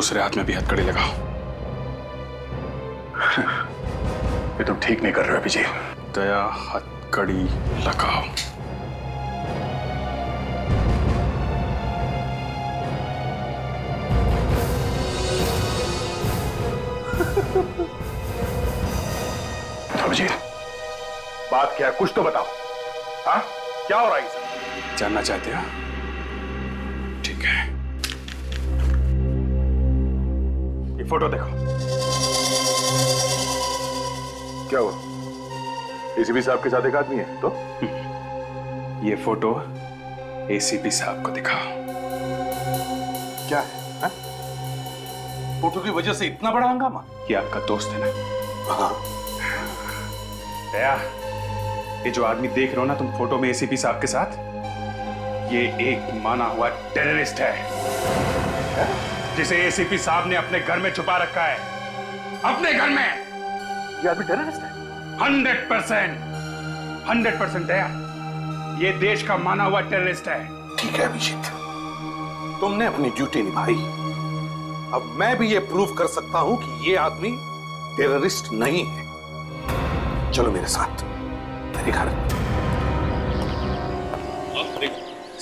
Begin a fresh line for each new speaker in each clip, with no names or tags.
दूसरे हाथ में भी हथकड़ी लगाओ।
ये तुम ठीक नहीं कर रहे हो अभिजीत।
दया, हथकड़ी लगाओ।
अभिजीत, बात क्या है, कुछ तो बताओ। हाँ, क्या हो रहा है इसे?
जानना चाहते हो? ठीक है, ये फोटो देखो।
क्या हुआ? एसीपी साहब के साथ एक आदमी है तो?
ये फोटो एसीपी साहब को दिखाओ।
क्या है? हा? फोटो की वजह से इतना बड़ा हंगामा?
ये आपका दोस्त है ना?
हाँ।
दया, ये जो आदमी देख रहे हो ना तुम फोटो में एसीपी साहब के साथ, ये एक माना हुआ टेररिस्ट है जिसे एसीपी साहब ने अपने घर में छुपा रखा है। अपने घर में।
ये आदमी टेररिस्ट है?
100% दया, ये देश का माना हुआ टेररिस्ट है।
ठीक है अभिजीत, तुमने अपनी ड्यूटी निभाई। अब मैं भी ये प्रूव कर सकता हूं कि ये आदमी टेररिस्ट नहीं है। चलो मेरे साथ मेरे घर।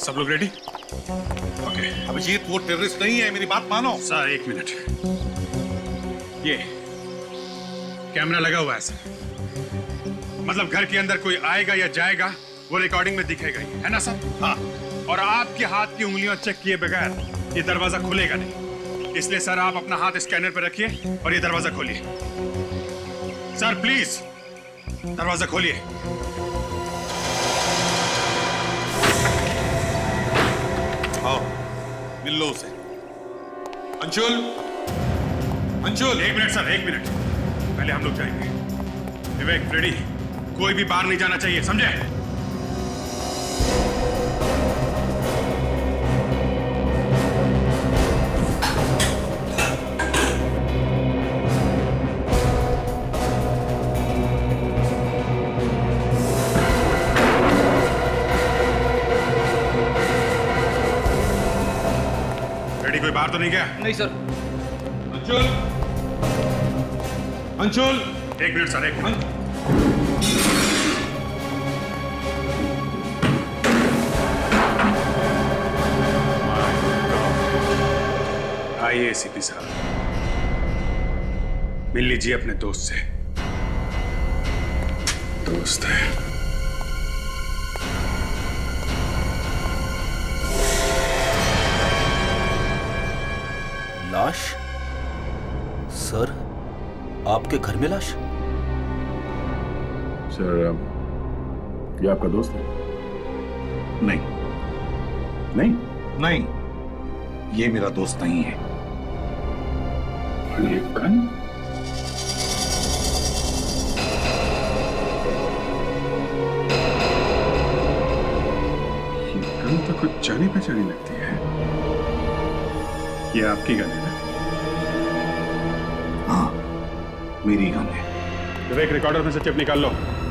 सब लोग रेडी? ओके।
अभिजीत, वो टेररिस्ट नहीं है, मेरी बात मानो।
सर एक मिनट, ये कैमरा लगा हुआ है सर, मतलब घर के अंदर कोई आएगा या जाएगा वो रिकॉर्डिंग में दिखेगा ही, है ना सर? हाँ। और आपके हाथ की उंगलियां चेक किए बगैर ये दरवाजा खुलेगा नहीं, इसलिए सर आप अपना हाथ स्कैनर पर रखिए और ये दरवाजा खोलिए। सर प्लीज दरवाजा खोलिए।
आओ, मिल लो उसे। अंशुल, अंशुल।
एक मिनट सर, एक मिनट, पहले हम लोग जाएंगे। विवेक, फ्रेडी, कोई भी बाहर नहीं जाना चाहिए, समझे? फ्रेडी, कोई बाहर तो नहीं गया?
नहीं सर।
अंशुल, अंशुल।
एक मिनट सर, एक मिनट। आइए एसीपी साहब, मिल लीजिए अपने दोस्त से। दोस्त है।
लाश? सर, आपके घर में लाश?
सर, ये आपका दोस्त है?
नहीं
नहीं?
नहीं, ये मेरा दोस्त नहीं है।
ये गन?
ये गन तो कुछ जानी पहचानी लगती है। ये आपकी गन है ना?
हाँ, मेरी गन है।
विवेक, रिकॉर्डर में से चिप निकाल लो,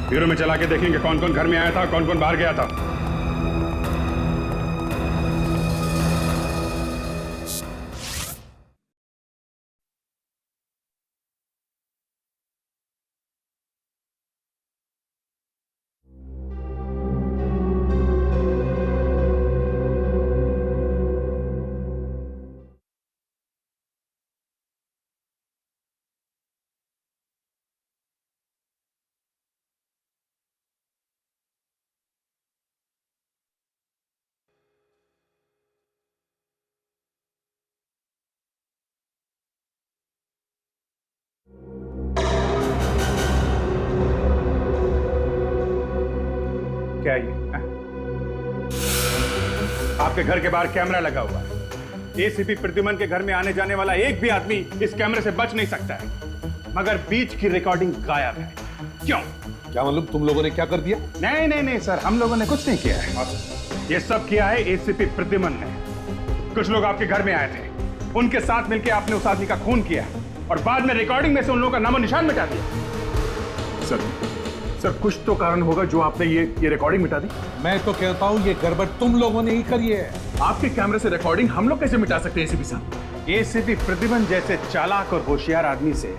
ब्यूरो में चला के देखेंगे कौन कौन घर में आया था, कौन कौन बाहर गया था। क्या ये? आपके घर के बाहर कैमरा लगा हुआ है। एसीपी प्रद्युमन के घर में आने जाने वाला एक भी आदमी इस कैमरे से बच नहीं सकता है, मगर बीच की रिकॉर्डिंग गायब है। क्यों?
क्या मालूम तुम लोगों ने क्या कर दिया?
नहीं नहीं नहीं सर, हम लोगों ने कुछ नहीं किया है। ये सब किया है एसीपी प्रद्युमन ने। कुछ लोग आपके घर में आए थे, उनके साथ मिलकर आपने उस आदमी का खून किया और बाद में रिकॉर्डिंग में से उन लोगों का नामो निशान मिटा दिया।
सर कुछ तो कारण होगा जो आपने ये रिकॉर्डिंग मिटा दी।
मैं तो कहता हूँ ये गड़बड़ तुम लोगों ने ही करी है।
आपके कैमरे से रिकॉर्डिंग हम लोग कैसे मिटा सकते हैं एसीपी साहब?
एसीपी प्रतिबंध जैसे चालाक और होशियार आदमी से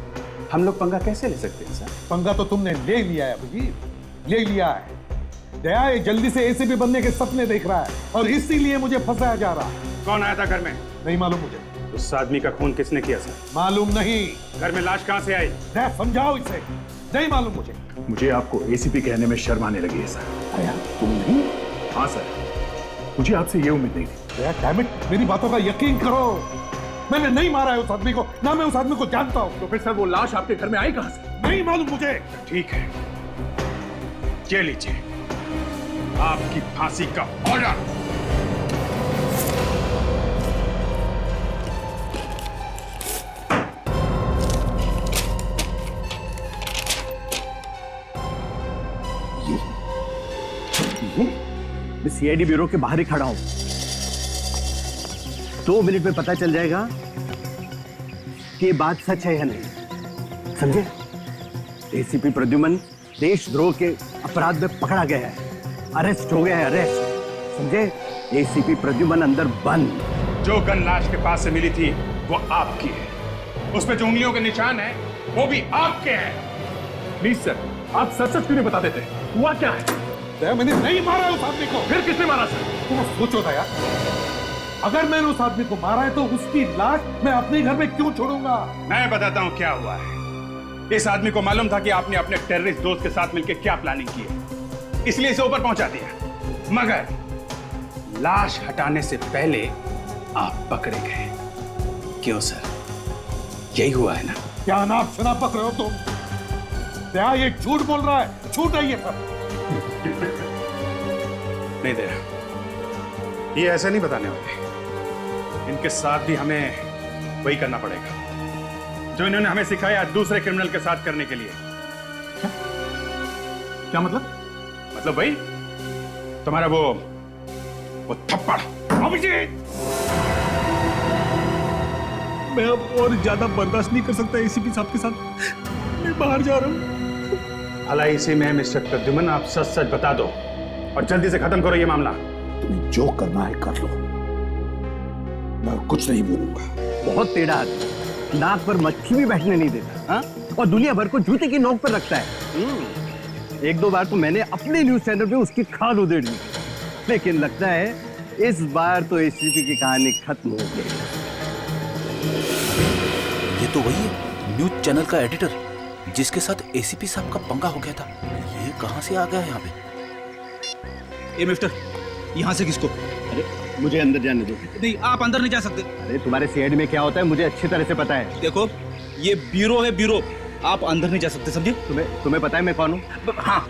हम लोग पंगा कैसे ले सकते हैं सर?
पंगा तो तुमने ले लिया है अभिजीत, ले लिया है। दया ये जल्दी से एसीपी बनने के सपने देख रहा है और इसीलिए मुझे फंसाया जा रहा है।
कौन आया था घर में?
नहीं मालूम मुझे।
उस आदमी का खून किसने किया सर?
मालूम नहीं।
घर में लाश कहां से आई?
दया समझाओ इसे, नहीं मालूम मुझे।
मुझे आपको एसीपी कहने में शर्म आने लगी है सर।
दया तुम नहीं?
हाँ सर, मुझे आपसे ये उम्मीद नहीं थी।
दया डैम इट, मेरी बातों का यकीन करो। मैंने नहीं मारा है उस आदमी को, ना मैं उस आदमी को जानता हूं।
तो फिर सर वो लाश आपके घर में आई कहां से?
नहीं मालूम मुझे।
ठीक है, ये लीजिए आपकी फांसी का ऑर्डर।
मैं सीआईडी ब्यूरो के बाहर ही खड़ा हूं। 2 मिनट में पता चल जाएगा कि ये बात सच है या नहीं, समझे? एसीपी प्रद्युमन देशद्रोह के अपराध में पकड़ा गया है, अरेस्ट हो गया है, अरेस्ट, समझे? एसीपी प्रद्युमन अंदर बंद।
जो गन लाश के पास से मिली थी वो आपकी है, उस पे जो उंगलियों के निशान है वो भी आपके हैं।
प्लीज सर, आप सच सच क्यों नहीं बताते थे? हुआ क्या है?
दया मैंने नहीं मारा है उस आदमी को।
फिर किसने मारा सर?
तुम सोचो दया, अगर मैंने उस आदमी को मारा है तो उसकी लाश मैं अपने घर में क्यों छोड़ूंगा?
मैं बताता हूं क्या हुआ है। इस आदमी को मालूम था कि आपने अपने टेररिस्ट दोस्त के साथ मिलकर क्या प्लानिंग की है, इसलिए इसे ऊपर पहुंचा दिया। मगर लाश हटाने से पहले आप पकड़े गए। क्यों सर, यही हुआ है ना?
क्या नाप शनाप पक रहे हो तुम? दया ये झूठ बोल रहा है, झूठ है ये सब।
नहीं दे रहा, ये ऐसे नहीं बताने वाले। इनके साथ भी हमें वही करना पड़ेगा जो इन्होंने हमें सिखाया दूसरे क्रिमिनल के साथ करने के लिए।
क्या मतलब?
मतलब वही तुम्हारा वो थप्पड़।
अभिजीत,
मैं अब और ज्यादा बर्दाश्त नहीं कर सकता एसीपी साहब के साथ। मैं बाहर जा रहा हूँ।
भला इसी में मिस्टर प्रद्युमन आप सच सच बता दो और जल्दी से खत्म करो ये मामला।
तुम्हें जो करना है कर लो, मैं कुछ नहीं बोलूंगा।
बहुत टेढ़ा आदमी, नाक पर मक्खी भी बैठने नहीं देता, हाँ? और दुनिया भर को जूते की नोक पर रखता है। 1-2 बार तो मैंने अपने न्यूज चैनल पे उसकी खाल उधेड़ ली, लेकिन लगता है इस बार तो एसीपी की कहानी खत्म हो गई।
ये तो वही है न्यूज चैनल का एडिटर जिसके साथ एसीपी साहब का पंगा हो गया था। ये कहां से आ गया यहाँ पे?
ए मिस्टर, यहाँ से किसको?
अरे मुझे अंदर जाने दो।
नहीं, आप अंदर नहीं जा सकते।
अरे तुम्हारे सीआईडी में क्या होता है मुझे अच्छी तरह से पता है।
देखो, ये ब्यूरो है, ब्यूरो। आप अंदर नहीं जा सकते, समझे?
तुम्हें पता है मैं कौन हूँ?
हाँ।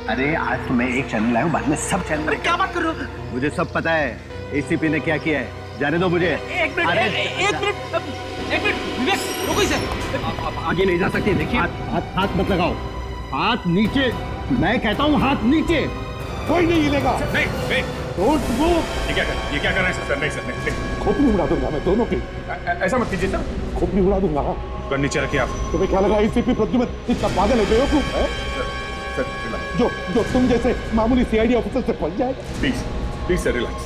अरे आज तो मैं एक चैनल लाया हूँ, बाद में सब चैनल।
अरे क्या बात कर रहे हो?
मुझे सब पता है एसीपी ने क्या किया है, जाने दो मुझे।
एक मिनट, एक मिनट, विवेक, रुको इसे।
आप आगे नहीं जा सकते। देखिए, हाथ मत लगाओ, हाथ नीचे, मैं कहता हूँ हाथ नीचे।
कोई नहीं हिलेगा।
नहीं,
डोंट मूव।
ये क्या कर रहे हैं सर? नहीं सर, नहीं।
खोपड़ी उड़ा दूंगा मैं दोनों की।
ऐसा मत कीजिए सर।
खोपड़ी उड़ा दूंगा।
गन नीचे रखिए आप।
तुम्हें क्या लगा एसीपी प्रद्युमन इतना पागल है, बेवकूफ है?
सर रिलैक्स,
जो तुम जैसे मामूली सीआईडी ऑफिसर से पहुंच जाएगा।
Please sir relax.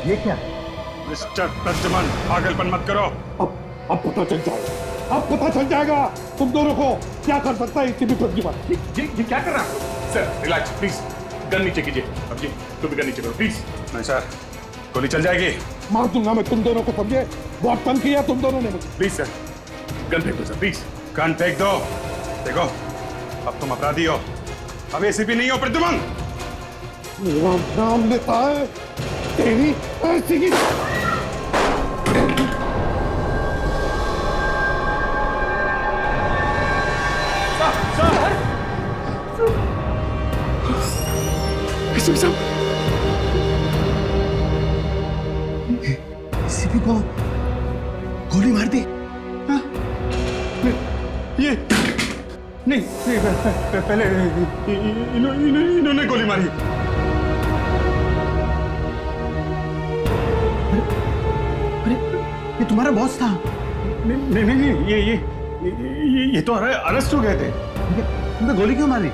ये क्या?
मिस्टर प्रद्युमन पागलपन मत करो।
अब पता चल जाएगा, अब पता चल जाएगा तुम दोनों को क्या कर सकता है एसीपी प्रद्युमन।
ये क्या कर रहा है? सर रिलैक्स प्लीज, गन नीचे कीजिए। अब जी तुम भी गन नीचे करो प्लीज। नहीं सर, गोली चल जाएगी।
मार दूंगा मैं तुम दोनों को, समझे? बहुत तंग किया तुम दोनों ने मुझे।
प्लीज सर, गन फेंक दो सर, प्लीज गन फेंक दो। देखो अब तुम अपराधी हो, अब एसीपी नहीं हो प्रद्युमन।
मेरा नाम लेता है तेरी ऐसी की।
एसीपी को गोली मार दी। हाँ?
ये नहीं, पहले इन्होंने गोली मारी।
अरे ये तुम्हारा बॉस था?
नहीं, ये तो अरेस्ट हो गए थे।
तुमने गोली क्यों मारी?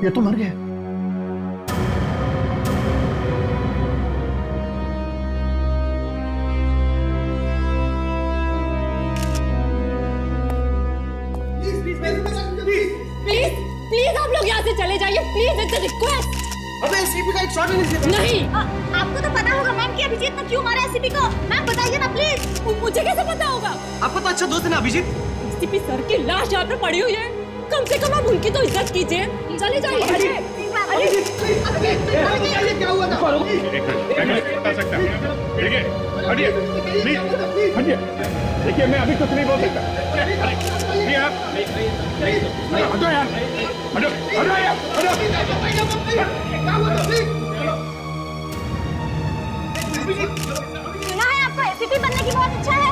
ये तो मर गया।
प्लीज प्लीज आप लोग यहाँ से चले जाइए प्लीज, इट्स अ रिक्वेस्ट।
अबे एसीपी का एक शॉट ही
नहीं
आपको तो पता होगा मैम कि अभिजीत ने क्यों मारा एसीपी को। मैम बताइए ना प्लीज।
मुझे कैसे पता होगा?
आपका तो अच्छा दोस्त है ना अभिजीत।
एसीपी सर की लाश यहाँ पे पड़ी हुई है, कम से कम आप उनकी तो इज्जत कीजिए। चले जाइए।
क्या हुआ था?
बता सकता हूं। देखिए हटिए प्लीज, हटिए। देखिए मैं अभी कुछ नहीं बोल सकता। हटो यार, हटो यार,
सुना है आपको एसीपी बनने की बहुत इच्छा है।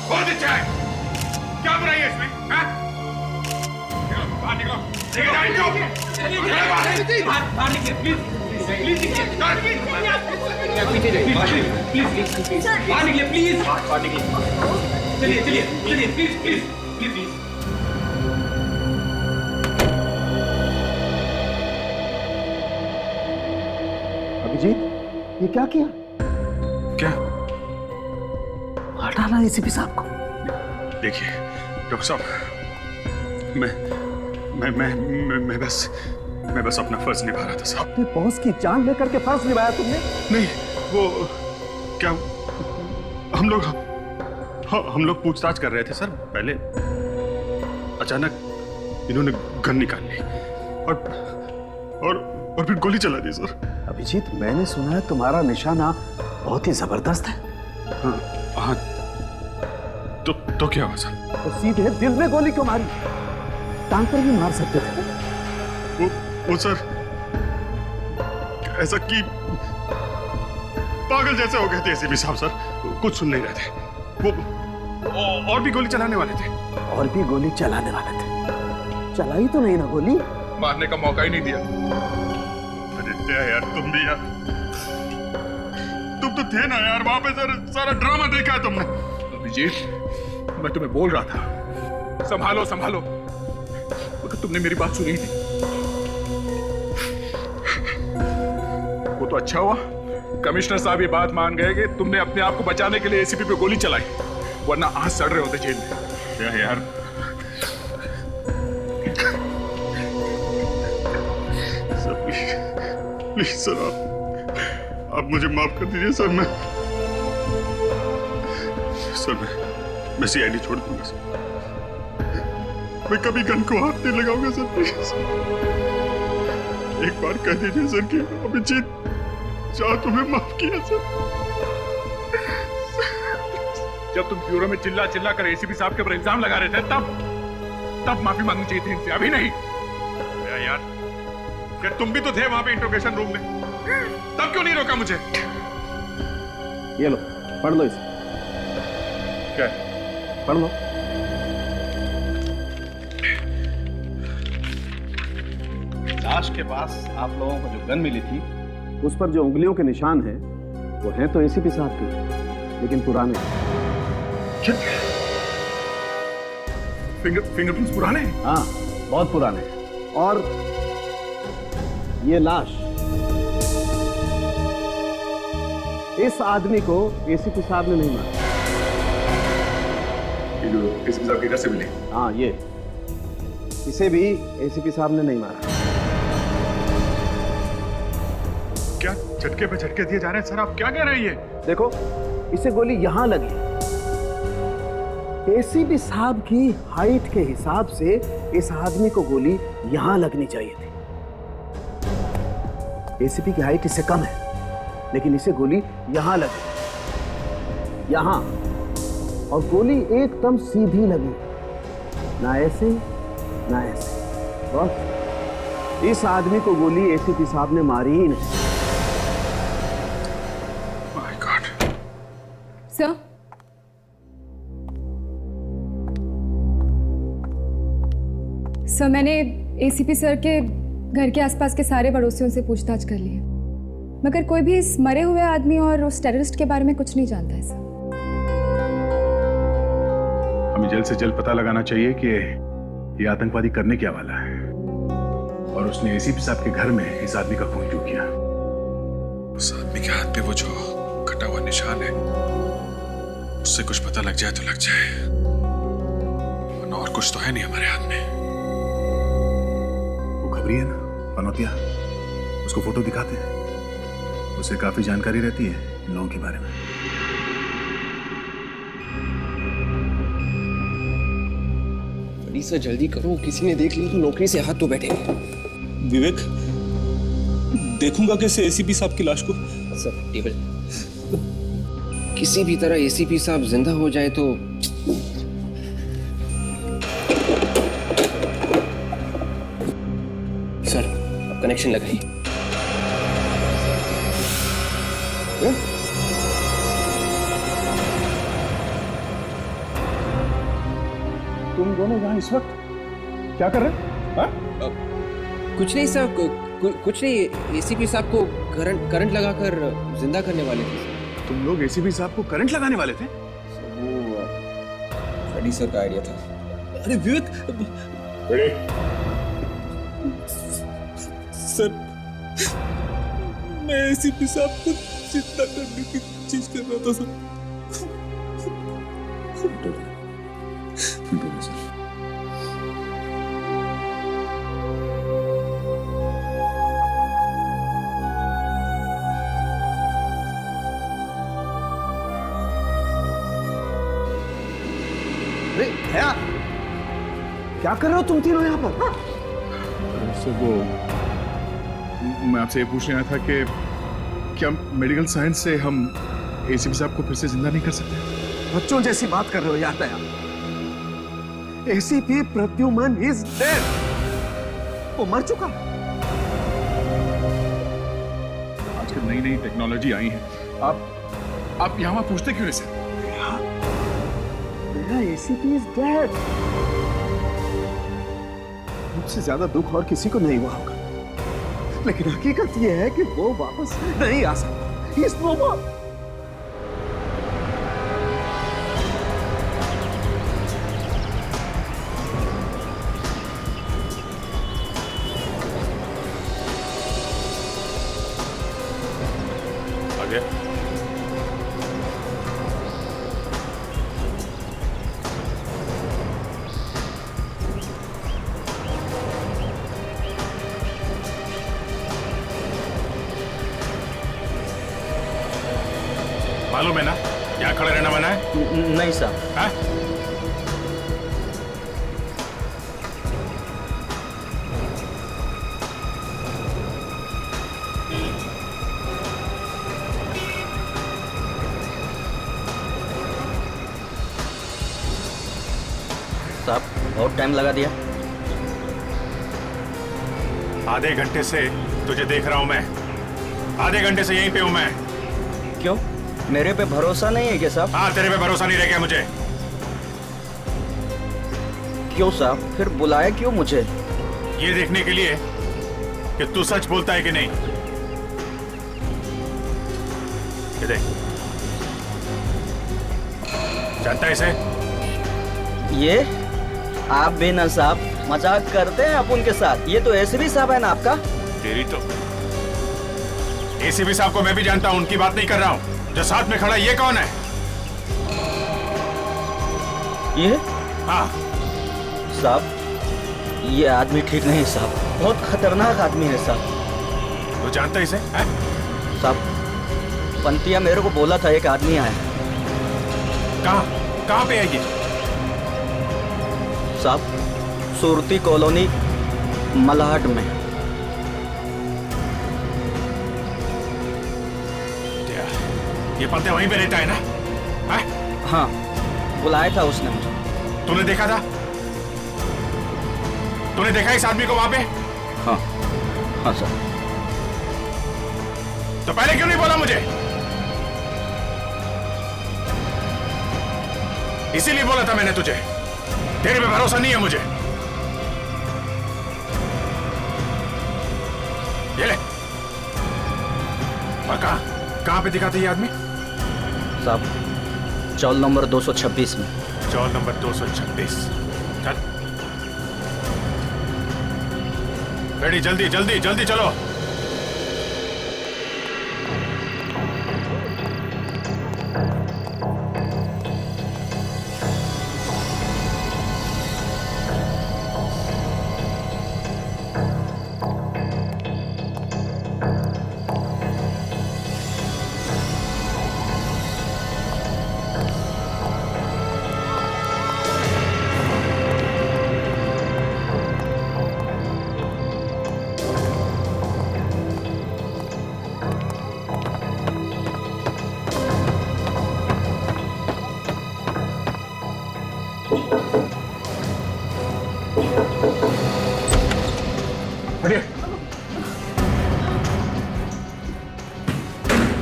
बहुत अच्छा है। क्या बुराई है इसमें? हाँ? बाहर निकलो।
बाहर निकलिए प्लीज, प्लीज निकलिए। पीछे जाइए प्लीज, बाहर निकलिए प्लीज, बाहर निकलिए। चलिए चलिए चलिए please please please please.
Abhijit, ये क्या किया?
क्या?
मार डाला एसीपी साहब को।
देखिए डॉक्टर साहब, मैं बस अपना फर्ज निभा रहा था साहब।
अपने बॉस की जान लेकर के फर्ज निभाया तुमने?
नहीं वो क्या, हम लोग पूछताछ कर रहे थे सर। पहले अचानक इन्होंने गन निकाल ली और फिर गोली चला दी सर।
अभिजीत, मैंने सुना है तुम्हारा निशाना बहुत ही जबरदस्त है।
हाँ तो क्या हुआ सर?
तो सीधे दिल में गोली क्यों मारी? टांग पर भी मार सकते थे।
वो सर ऐसा कि पागल जैसे हो गए थे एसीपी साहब सर, कुछ सुन नहीं रहे थे। वो और भी गोली चलाने वाले थे।
और भी गोली चलाने वाले थे? चलाई तो नहीं ना गोली?
मारने का मौका ही नहीं दिया।
अरे यार तुम भी यार, तुम तो थे ना यार वहां पे सर, सारा ड्रामा देखा है तुमने।
अभिजीत, मैं तुम्हें बोल रहा था संभालो संभालो, मगर तुमने मेरी बात सुनी नहीं। वो तो अच्छा हुआ कमिश्नर साहब ये बात मान गए कि तुमने अपने आप को बचाने के लिए एसीपी पे गोली चलाई, वरना आज सड़ रहे होते जेल में।
क्या यार, सर प्लीज सर, आप मुझे माफ कर दीजिए सर। मैं सीआईडी छोड़ दूंगा सर। मैं कभी गन को हाथ नहीं लगाऊंगा सर, प्लीज। एक बार कह दीजिए सर कि अभिजीत चाह तुम्हें माफ किया सर।
जब तुम ब्यूरो में चिल्ला चिल्ला कर एसीपी साहब के ऊपर इल्जाम लगा रहे थे तब माफी मांगनी चाहिए थी इनसे, अभी नहीं।
यार क्या तुम भी तो थे वहां पे इंट्रोगेशन रूम में, तब क्यों नहीं रोका मुझे?
ये लो, पढ़ लो इसे।
क्या?
पढ़ लो।
लाश के पास आप लोगों को जो गन मिली थी,
उस पर जो उंगलियों के निशान हैं, वो हैं तो एसीपी साहब के, लेकिन पुराने।
फिंगरप्रिंट्स पुराने?
हाँ, बहुत पुराने। और ये लाश इस आदमी को एसीपी साहब ने नहीं मारा।
ये जो एसीपी साहब की कैसे मिली?
हाँ, ये इसे भी एसीपी साहब ने नहीं मारा।
क्या झटके पे झटके दिए जा रहे हैं सर? आप क्या कह रहे हैं ये?
देखो, इसे गोली यहां लगी। एसीपी साहब की हाइट के हिसाब से इस आदमी को गोली यहां लगनी चाहिए थी। एसीपी की हाइट इससे कम है, लेकिन इसे गोली यहां लगी, यहां, और गोली एकदम सीधी लगी, ना ऐसे ना ऐसे। बस इस आदमी को गोली एसीपी साहब ने मारी ही नहीं।
My God.
सर, मैंने एसीपी सर के घर के आसपास के सारे पड़ोसियों से पूछताछ कर ली है, मगर कोई भी इस मरे हुए आदमी और उस टेररिस्ट के बारे में कुछ नहीं जानता है सर।
हमें जल्द से जल्द पता लगाना चाहिए कि ये आतंकवादी करने क्या वाला है। और उसने एसीपी साहब के घर में इस आदमी का खून क्यों किया?
उस आदमी के हाथ पे वो जो कटा हुआ निशान है, उससे कुछ पता लग जाए तो लग जाए, वरना और कुछ तो है नहीं हमारे हाथ में।
वो खबरी है ना, पनौतिया, उसको फोटो दिखाते हैं, उसे काफी जानकारी रहती है इन लोगों के बारे में।
सर जल्दी करो, किसी ने देख लिया तो नौकरी से हाथ तो बैठेंगे।
विवेक, देखूंगा कैसे एसीपी साहब की लाश को?
सर टेबल, किसी भी तरह एसीपी साहब जिंदा हो जाए तो सर अब कनेक्शन लगाइए।
तुम दोनों यहाँ इस वक्त क्या कर रहे हैं? हाँ?
कुछ नहीं सर, कुछ नहीं, एसीपी साहब को करंट लगाकर जिंदा करने वाले थे।
तुम लोग एसीपी साहब को करंट लगाने वाले थे?
वो फ्रेडी सर का आइडिया था।
अरे विवेक, सर मैं एसीपी साहब को जिंदा करने की कोशिश कर रहा था सर।
अरे भैया, क्या कर रहे हो तुम तीनों यहाँ पर?
सर वो मैं आपसे ये पूछने आया था कि क्या मेडिकल साइंस से हम एसीपी साहब को फिर से जिंदा नहीं कर सकते?
बच्चों जैसी बात कर रहे हो यार दया। एसीपी प्रद्युमन इज डेड, वो मर चुका।
आजकल नई नई टेक्नोलॉजी आई है, आप यहाँ पूछते क्यों नहीं सर?
ACP is dead. मुझसे ज्यादा दुख और किसी को नहीं हुआ होगा, लेकिन हकीकत यह है कि वो वापस नहीं आ सकता। He is no more.
आगे मालूम है ना यहाँ खड़े रहना मना है?
नहीं साहब।
हाँ?
साहब बहुत टाइम लगा दिया।
आधे घंटे से तुझे देख रहा हूं मैं, आधे घंटे से यहीं पे हूं मैं।
क्यों, मेरे पे भरोसा नहीं है क्या साहब?
हाँ, तेरे पे भरोसा नहीं रह गया मुझे।
क्यों साहब, फिर बुलाया क्यों मुझे?
ये देखने के लिए कि तू सच बोलता है कि नहीं। ये देख, जानता है इसे?
ये आप भी ना साहब मजाक करते हैं आप उनके साथ। ये तो एसीपी साहब है ना आपका।
तेरी तो एसीपी साहब को मैं भी जानता हूं, उनकी बात नहीं कर रहा हूं। जो साथ में खड़ा है, ये कौन है?
ये
हाँ
साहब, ये आदमी ठीक नहीं साहब, बहुत खतरनाक आदमी है साहब।
तू जानता है इसे?
साहब पंतिया मेरे को बोला था एक आदमी आया।
कहाँ पे है ये?
साहब सुरती कॉलोनी मलाड में।
ये पंते वहीं पे रहता है ना?
हाँ, बुलाया था उसने मुझे।
तूने देखा था? तूने देखा इस आदमी को वहां पे?
हाँ हाँ सर।
तो पहले क्यों नहीं बोला मुझे? इसीलिए बोला था मैंने तुझे, तेरे पे भरोसा नहीं है मुझे। ये ले। और कहां पे दिखा था ये आदमी?
साहब चौल नंबर 226 में।
चौल नंबर 226। चल रेडी, जल्दी जल्दी जल्दी चलो।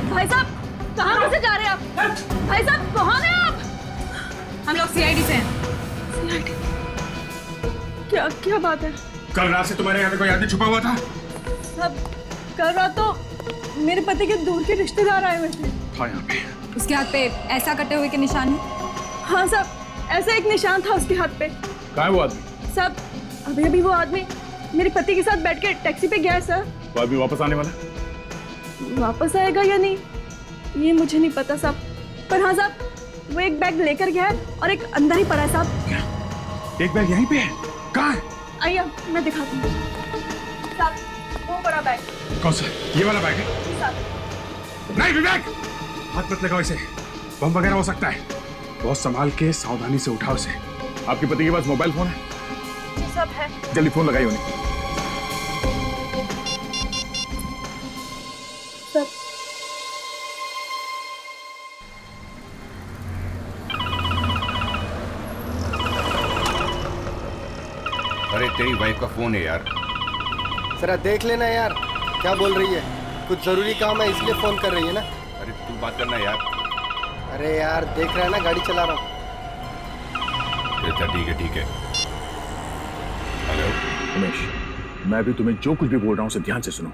भाई साहब कहाँ कैसे जा रहे हैं आप? भाई साहब कौन है आप?
हम लोग सीआईडी से हैं।
क्या क्या बात है?
कल रात से तुम्हारे यहाँ पे कोई आदमी छुपा हुआ था?
साहब कल रात तो मेरे पति के दूर के रिश्तेदार आए हुए थे।
था यहाँ पे।
उसके हाथ पे ऐसा कटे हुए के निशान है।
हाँ साहब ऐसा एक निशान था उसके हाथ पे।
कहाँ है वो आदमी?
साहब अभी अभी वो आदमी मेरे पति के साथ बैठ के टैक्सी पे गया है सर।
वो आदमी वापस आने वाला?
वापस आएगा या नहीं ये मुझे नहीं पता साहब, पर हाँ साहब वो एक बैग लेकर गया है और एक अंदर ही पड़ा है साहब।
क्या? एक बैग यहीं पे है? कहाँ है?
आइए मैं दिखाती हूँ साहब, वो बड़ा बैग।
कौन सा? ये वाला बैग है?
जी साहब।
नहीं विवेक, हाथ मत लगाओ इसे, बम वगैरह हो सकता है। बहुत संभाल के सावधानी से उठाओ इसे।
आपके पति के पास मोबाइल फोन है?
जी सब है।
जल्दी फोन लगाइए उन्हें।
सब
अरे तेरी वाइफ का फोन है यार।
जरा देख लेना यार क्या बोल रही है, कुछ जरूरी काम है इसलिए फोन कर रही है ना।
अरे तू बात करना यार।
अरे यार देख रहा है ना गाड़ी चला रहा हूँ।
अच्छा ठीक है। हेलो
उमेश, मैं भी तुम्हें जो कुछ भी बोल रहा हूँ उसे ध्यान से सुनो,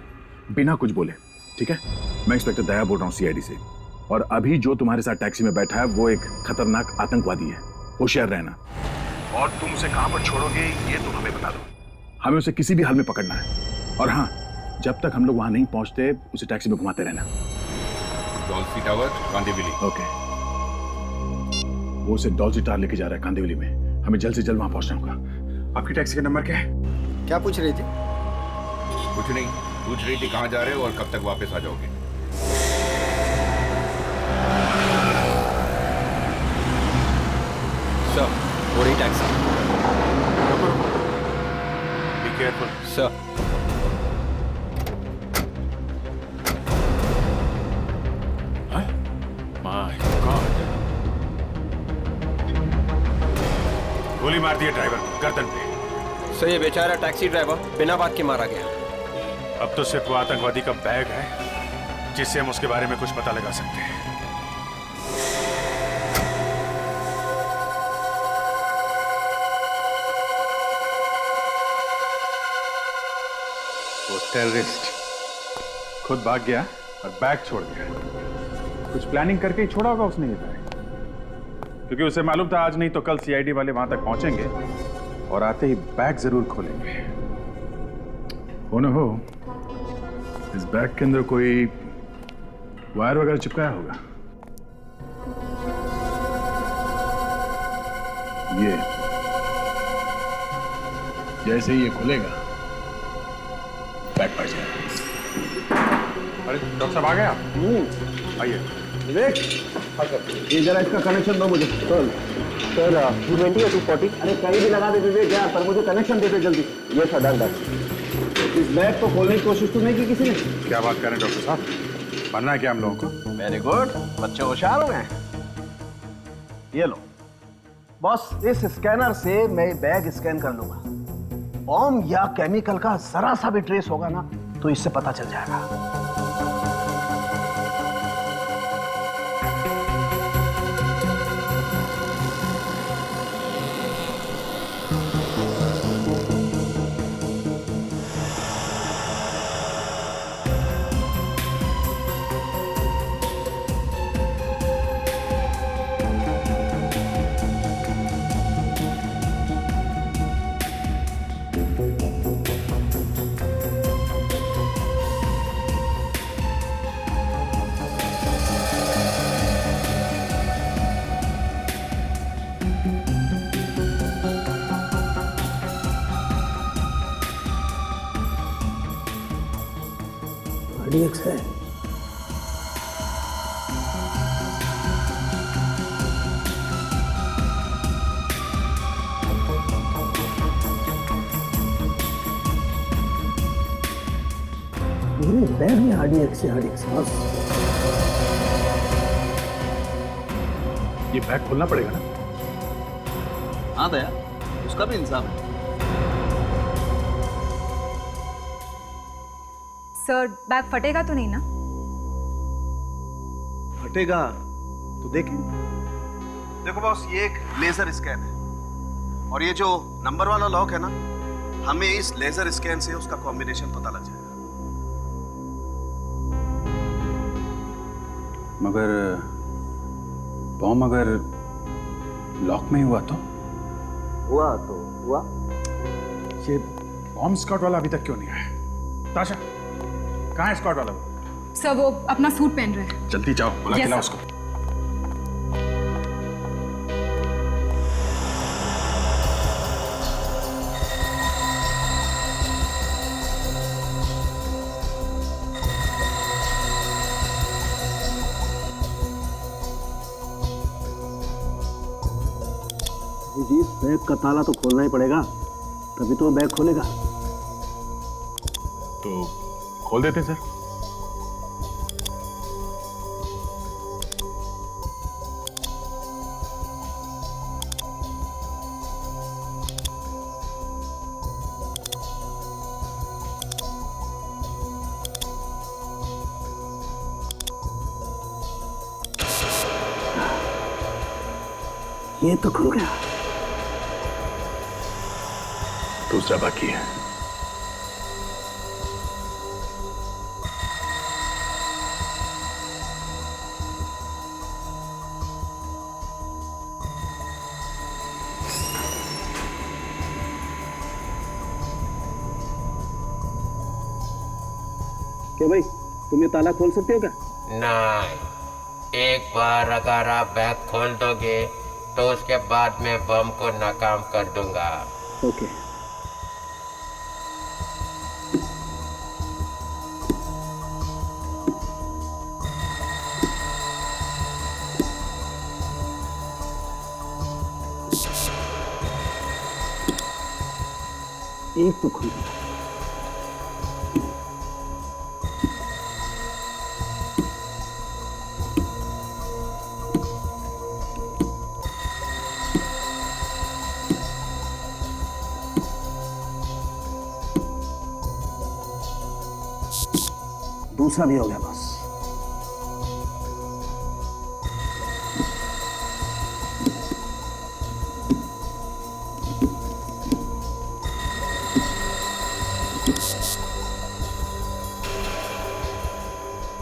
बिना कुछ बोले, ठीक है? मैं इंस्पेक्टर दया बोल रहा हूँ सीआईडी से, और अभी जो तुम्हारे साथ टैक्सी में बैठा है वो एक खतरनाक आतंकवादी है, होशियार रहना। और तुम उसे कहां पर छोड़ोगे ये तुम हमें बता दो, हमें उसे किसी भी हाल में पकड़ना है। और हाँ, जब तक हम लोग वहां नहीं पहुंचते उसे टैक्सी में घुमाते रहना।
डॉल्फी टावर कांदिवली।
ओके, वो उसे डॉल्फी टावर लेके जा रहा है कांदिवली में, हमें जल्द से जल्द वहां पहुंचना होगा। आपकी टैक्सी का नंबर क्या है?
क्या पूछ रही थी?
कुछ नहीं, पूछ रही थी कहाँ जा रहे हो और कब तक वापस आ जाओगे।
सर वो रही taxi.
Be careful
sir.
My God, गोली मार दी है ड्राइवर को गर्दन पे।
सर ये बेचारा टैक्सी ड्राइवर बिना बात के मारा गया।
अब तो सिर्फ वो आतंकवादी का बैग है जिससे हम उसके बारे में कुछ पता लगा सकते हैं। वो टेररिस्ट खुद भाग गया और बैग छोड़ गया। कुछ प्लानिंग करके ही छोड़ा होगा उसने ये बैग, क्योंकि उसे मालूम था आज नहीं तो कल सीआईडी वाले वहां तक पहुंचेंगे और आते ही बैग जरूर खोलेंगे। हो न हो इस बैग के अंदर कोई वायर वगैरह चिपकाया होगा। ये जैसे ही ये खुलेगा बैग फट जाएगा। अरे डॉक्टर साहब आ गए आप? आइए।
विवेक, ये जरा इसका कनेक्शन दो मुझे। सर 220 या 240? अरे कहीं भी लगा दे विवेक यार, पर मुझे कनेक्शन दे दे जल्दी। ये था डन। इस बैग को खोलने की कोशिश तो नहीं की किसी ने?
क्या बात कर रहे हैं डॉक्टर साहब, बनना है क्या हम लोगों को?
वेरी गुड, बच्चे होशियार हो गए। ये लो बॉस, इस स्कैनर से मैं बैग स्कैन कर लूंगा। बॉम्ब या केमिकल का जरा सा भी ट्रेस होगा ना तो इससे पता चल जाएगा। RDX है। पूरे बैग में RDX है, RDX बस।
ये बैग खोलना पड़ेगा ना?
हाँ दया, उसका भी इंसाफ है।
सर बैग फटेगा तो नहीं ना?
फटेगा तो देखें।
देखो बॉस, ये एक लेजर स्कैन है और ये जो नंबर वाला लॉक है ना, हमें इस लेजर स्कैन से उसका कॉम्बिनेशन पता लग जाएगा।
मगर बॉम्ब अगर लॉक में ही हुआ तो?
हुआ तो हुआ।
ये बॉम्ब स्क्वाड वाला अभी तक क्यों नहीं आया? ताशा, कहाँ है स्क्वाड वाला?
सर वो अपना सूट पहन रहे हैं।
जल्दी जाओ, बुला के
Yes,
लाओ
sir.
उसको।
जी, बैग का ताला तो खोलना ही पड़ेगा, तभी तो बैग खोलेगा।
तो खोल देते सर।
ये तो खुल गया।
दूसरा बाकी है।
क्या भाई, तुम ये ताला खोल सकते हो क्या?
नहीं, एक बार अगर आप बैग खोल दोगे तो उसके बाद मैं बम को नाकाम कर दूंगा।
ओके। एक तो खुल गया। दूसरा भी हो गया बस।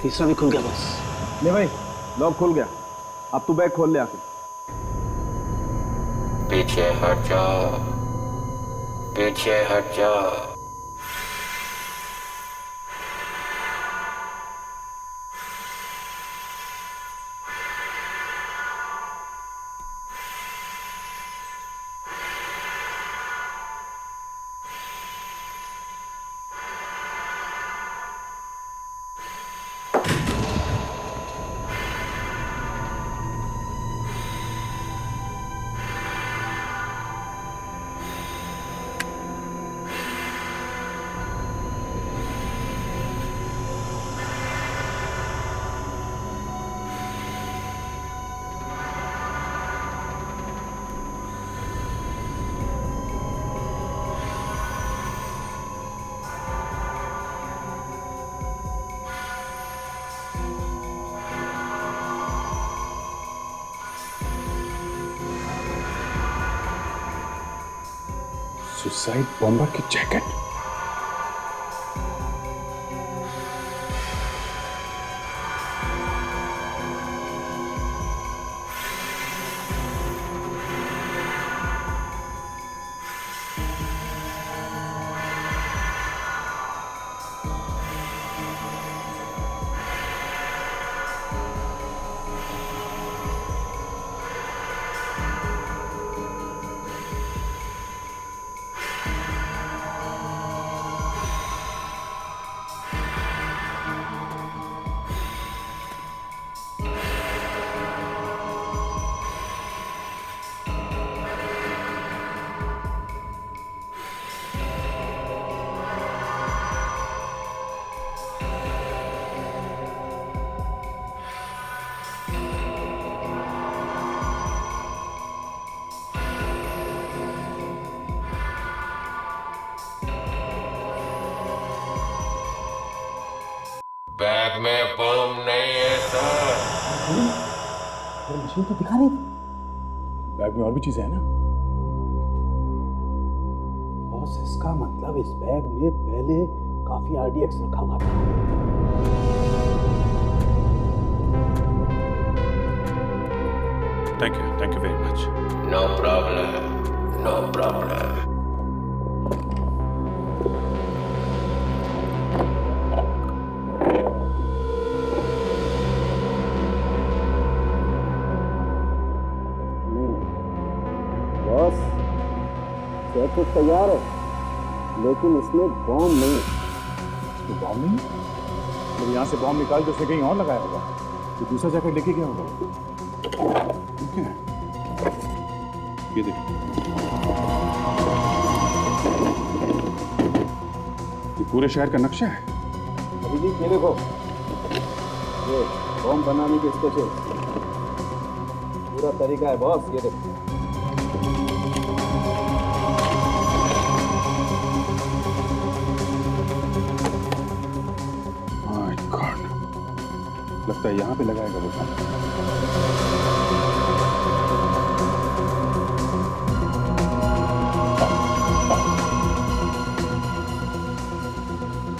तीसरा भी खुल गया बस।
ले भाई, लॉक खुल गया। अब तू बैग खोल ले आके।
पीछे हट जाओ, पीछे हट जाओ।
सुसाइड बॉम्बर की जैकेट।
बैग में बम नहीं है सर।
मशीन तो दिखा रही थी। बैग में और भी चीजें हैं ना।
बॉस, इसका मतलब इस बैग में पहले काफी आरडीएक्स रखा हुआ था।
Thank you very much.
No problem, no problem.
Boss, सब कुछ तैयार है, लेकिन इसमें बॉम्ब नहीं।
इसमें बॉम्ब नहीं? जब यहाँ से बॉम्ब निकाल के उसे कहीं और लगाया होगा, तो दूसरा जैकेट लेके गया होगा। ठीक है, ये देखो, ये पूरे शहर का नक्शा है।
अभी जी ये देखो, ये बॉम्ब बनाने के स्केचेस, पूरा तरीका है बॉस। ये देखो,
माय गॉड, लगता है यहाँ पे लगाएगा वो बम।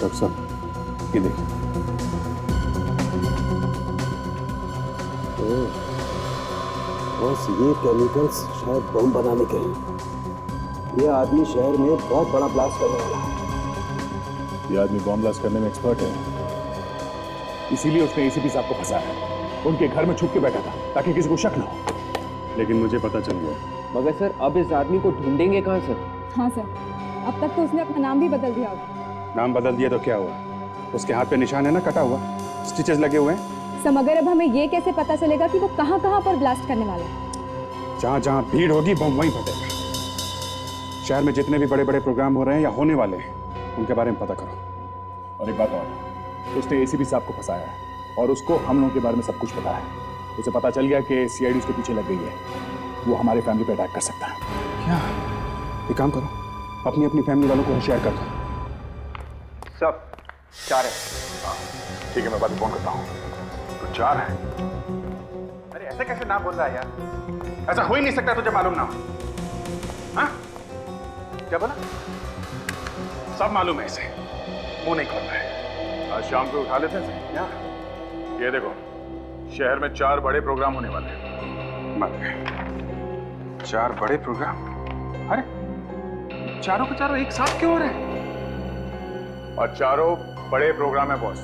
डॉक्टर साहब, ये देखिए।
बस ये केमिकल्स शायद बम बनाने के हैं। ये आदमी शहर में बहुत बड़ा ब्लास्ट करने वाला है।
ये आदमी बॉम्ब ब्लास्ट करने में एक्सपर्ट है, इसीलिए उसने एसीपी साहब को फंसाया है। उनके घर में छुप के बैठा था ताकि किसी को शक न हो। लेकिन मुझे पता चल गया।
मगर सर, अब इस आदमी को ढूंढेंगे कहाँ सर?
हाँ सर, अब तक तो उसने अपना नाम भी बदल दिया होगा।
नाम बदल दिया तो क्या हुआ? उसके हाथ पे निशान है ना, कटा हुआ, स्टिचेस लगे हुए हैं।
सर, मगर अब हमें ये कैसे पता चलेगा कि वो कहाँ कहाँ पर ब्लास्ट करने वाला है?
जहाँ जहाँ भीड़ होगी बम वहीं फटेगा। शहर में जितने भी बड़े बड़े प्रोग्राम हो रहे हैं या होने वाले हैं, उनके बारे में पता करो। और एक बात और, उसने एसीपी साहब को फंसाया है और उसको हम लोगों के बारे में सब कुछ पता है। उसे पता चल गया कि सीआईडी उसके पीछे लग गई है, वो हमारी फैमिली पे अटैक कर सकता है। क्या एक काम करो, अपनी अपनी फैमिली वालों को शेयर कर दो।
सब 4 है।
ठीक है, मैं बाद में फोन करता हूँ। तो 4 है?
अरे ऐसे कैसे ना बोल रहा है यार? ऐसा हो ही नहीं सकता, तुझे मालूम ना हो? हाँ? क्या बोला? सब मालूम है इसे, मुंह नहीं खोल रहा है।
आज शाम को उठा लेते हैं क्या? ये देखो, शहर में 4 बड़े प्रोग्राम होने वाले हैं।
मत 4 बड़े प्रोग्राम? अरे चारों के चारों एक साथ क्यों हो रहे हैं?
और 4 बड़े प्रोग्राम है बॉस।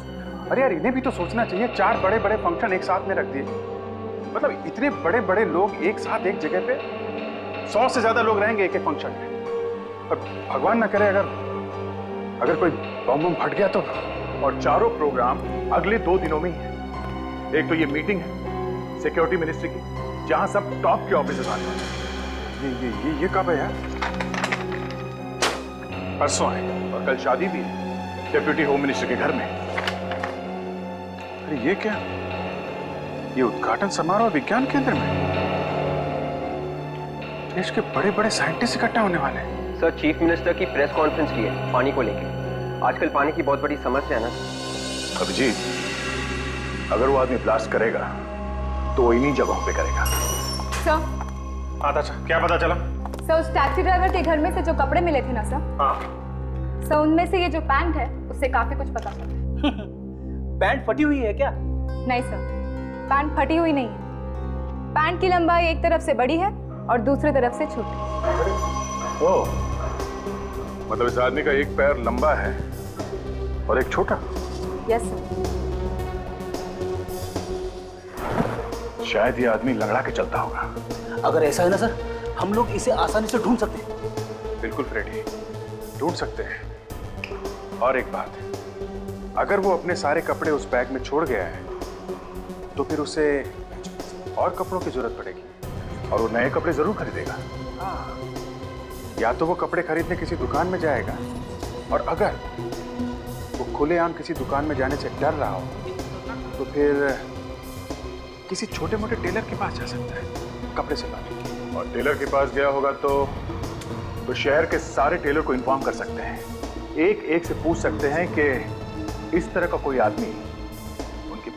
अरे यार, इन्हें भी तो सोचना चाहिए। 4 बड़े बड़े फंक्शन एक साथ में रख दिए, मतलब इतने बड़े बड़े लोग एक साथ एक जगह पे, 100 से ज्यादा लोग रहेंगे एक एक फंक्शन में। और भगवान ना करे अगर कोई बम फट गया तो।
और 4 प्रोग्राम अगले 2 दिनों में ही है। एक तो ये मीटिंग है सिक्योरिटी मिनिस्ट्री की, जहां सब टॉप के ऑफिसर्स आने वाले हैं।
ये कब है यार?
परसों है। और कल शादी भी है डिप्यूटी होम मिनिस्टर के घर में।
अरे ये क्या? ये उद्घाटन समारोह विज्ञान केंद्र में। देश के बड़े बड़े साइंटिस्ट इकट्ठा होने वाले हैं।
सर, चीफ मिनिस्टर की प्रेस कॉन्फ्रेंस की है पानी को लेकर। आजकल पानी की बहुत बड़ी समस्या है ना।
अभिजीत, अगर वो आदमी ब्लास्ट करेगा तो वो इन्हीं जगहों पे करेगा।
सर,
आता क्या पता चला?
सर, उस टैक्सी ड्राइवर के घर में से जो कपड़े मिले थे ना सर,
हाँ
सर, उनमें से ये जो पैंट है उससे काफी कुछ पता चला।
पैंट फटी हुई है क्या?
नहीं सर, पैंट फटी हुई नहीं है। पैंट की लंबाई एक तरफ से बड़ी है और दूसरी तरफ से छोटी।
ओह, मतलब इस आदमी का एक पैर लंबा है और एक छोटा।
Yes sir.
शायद ये आदमी लंगड़ा के चलता होगा।
अगर ऐसा है ना सर, हम लोग इसे आसानी से ढूंढ सकते हैं।
बिल्कुल फ्रेडी, ढूंढ सकते हैं। और एक बात, अगर वो अपने सारे कपड़े उस बैग में छोड़ गया है तो फिर उसे और कपड़ों की जरूरत पड़ेगी और वो नए कपड़े जरूर खरीदेगा। या तो वो कपड़े खरीदने किसी दुकान में जाएगा, और अगर वो खुलेआम किसी दुकान में जाने से डर रहा हो तो फिर किसी छोटे मोटे टेलर के पास जा सकता है कपड़े सिलवाने।
और टेलर के पास गया होगा तो शहर के सारे टेलर को इन्फॉर्म कर सकते हैं, एक एक से पूछ सकते हैं कि इस तरह का कोई आदमी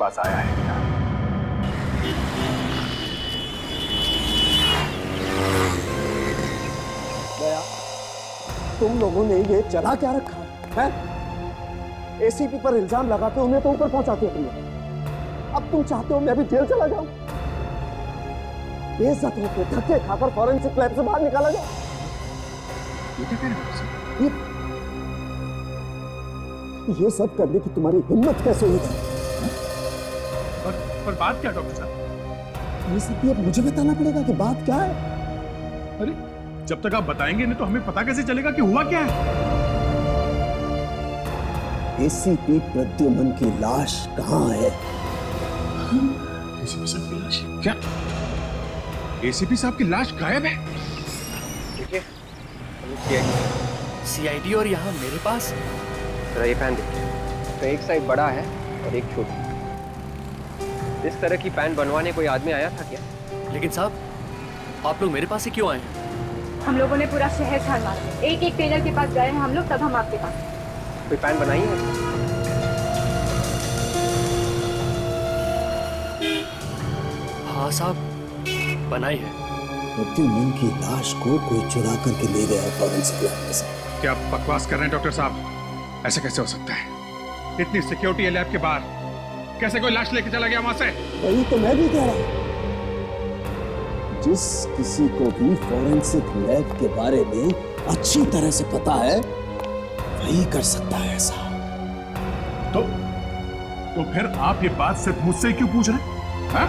पास आया है क्या?
दया, तुम लोगों ने ये चला क्या रखा है? एसीपी पर इल्जाम लगाते हो, उन्हें तो ऊपर पहुंचाते हो तुम लोग। अब तुम चाहते हो मैं भी जेल चला जाऊं? बेइज्जत होकर धक्के खाकर फॉरेंसिक लैब से बाहर निकाला जाए? ये सब करने की तुम्हारी हिम्मत कैसे हुई थी?
पर बात क्या डॉक्टर साहब?
ये सब भी अब मुझे बताना पड़ेगा कि बात क्या है?
अरे जब तक आप बताएंगे नहीं तो हमें पता कैसे चलेगा कि हुआ क्या है?
एसीपी प्रद्युमन की लाश कहाँ है?
एसीपी साहब की लाश? क्या एसीपी साहब की लाश गायब है?
देखिए सीआईडी और यहाँ मेरे पास जरा ये पैन देखिए, तो एक साइड बड़ा है और एक छोटी। इस तरह की पैन बनवाने कोई आदमी आया था क्या? लेकिन साहब आप लोग मेरे पास ही क्यों आए?
हम लोगों ने पूरा शहर छान मारा, एक एक टेलर के पास गए हैं हम लोग, तब हम आपके पास।
कोई पैन बनाई है? हाँ साहब बनाई है।
प्रद्युमन की लाश को कोई चुरा करके ले गया है फॉरेंसिक लैब में से।
क्या आप बकवास कर रहे हैं डॉक्टर साहब? ऐसे कैसे हो सकता है? इतनी सिक्योरिटी है लैब के बाहर, कैसे कोई लाश लेके चला गया वहां से?
वही तो मैं भी कह रहा हूं। जिस किसी को भी फॉरेंसिक लैब के बारे में अच्छी तरह से पता है वही कर सकता है ऐसा।
तो फिर आप ये बात सिर्फ मुझसे क्यों पूछ रहे हैं?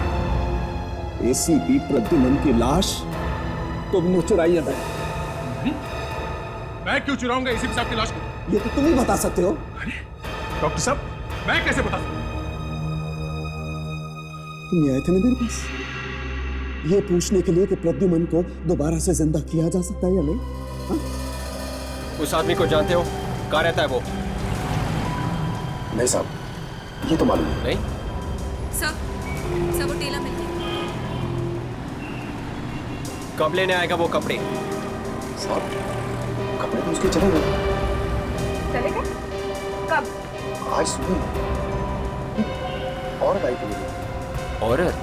एसीपी प्रद्युमन की लाश तुमने चुराई है।
मैं क्यों चुराऊंगा एसीपी साहब की लाश को?
ये तो तुम ही बता सकते हो।
अरे डॉक्टर साहब मैं कैसे बता सकता?
तुम आए थे ना मेरे पास ये पूछने के लिए कि प्रद्युमन को दोबारा से जिंदा किया जा सकता है या नहीं? हा?
उस आदमी को जानते हो? कहाँ रहता है वो?
नहीं साहब, ये तो मालूम
नहीं।
सब वो टेलर मिल गया।
कब लेने आएगा वो कपड़े?
साहब कपड़े तो उसके चले गए।
चले गए? कब?
आज सुबह औरत आई थी मेरी।
औरत?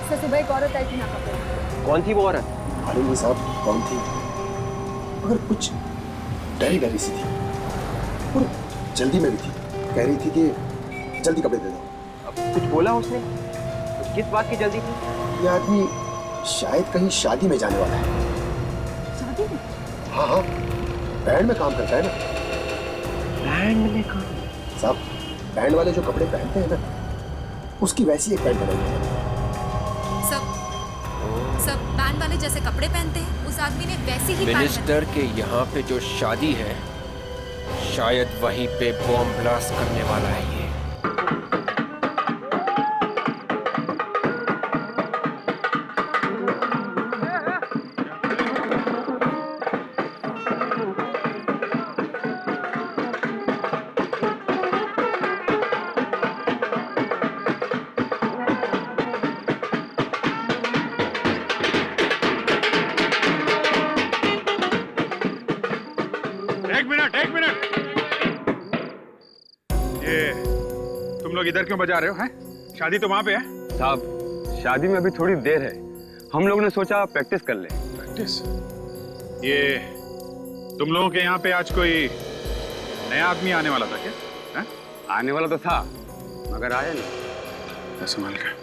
सर सुबह एक औरत आई थी ना कपड़े।
कौन थी वो औरत?
मालूम नहीं साहब कौन थी, मगर कुछ डरी डरी सी थी और जल्दी में भी थी। कह रही थी कि जल्दी कपड़े दे दो।
अब कुछ बोला उसने? किस बात की जल्दी थी?
ये आदमी शायद कहीं शादी में जाने वाला है।
शादी में?
हाँ हाँ, बैंड में काम करता है ना।
बैंड में काम?
साहब बैंड वाले जो कपड़े पहनते हैं ना, उसकी वैसी एक पैंट बनाई है।
सब बैंड वाले जैसे कपड़े पहनते हैं, उस आदमी ने वैसी ही
मिनिस्टर के यहाँ पे जो शादी है शायद वहीं पे बॉम्ब ब्लास्ट करने वाला है ये।
एक मिनट ये तुम लोग इधर क्यों बजा रहे हो? हैं? शादी तो वहां पे है।
साहब शादी में अभी थोड़ी देर है, हम लोगों ने सोचा प्रैक्टिस कर ले।
प्रैक्टिस? ये तुम लोगों के यहाँ पे आज कोई नया आदमी आने वाला था क्या? है?
आने वाला तो था मगर आया नहीं।
ऐसा मान का